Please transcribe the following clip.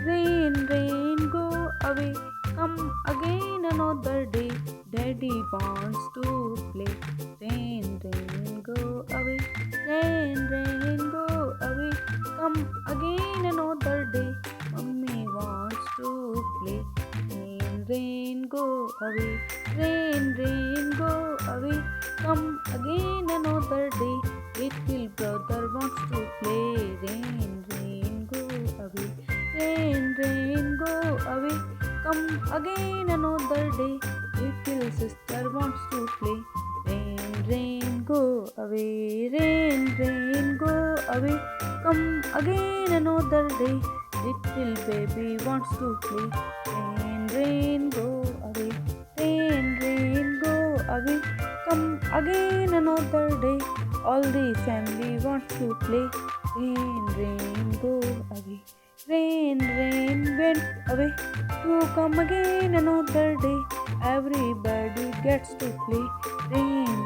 Rain, rain, go away. Come again another day. Daddy wants to play. Rain, rain, go away. Rain, rain, go away. Come again another day. Mummy wants to play. Rain, rain, go away. Rain, rain, go away. Come again another day. Little brother wants to play. Rain, rain, go away. Rain, rain, go away. Come again another day. Little sister wants to play. Rain, rain, go away. Rain, rain, go away. Come again another day. Little baby wants to play. Rain, rain, go away. Rain, rain, go away. Come again another day. All the family wants to play. Rain, rain, go away. Rain, rain went away to come again another day. Everybody gets to play. Rain,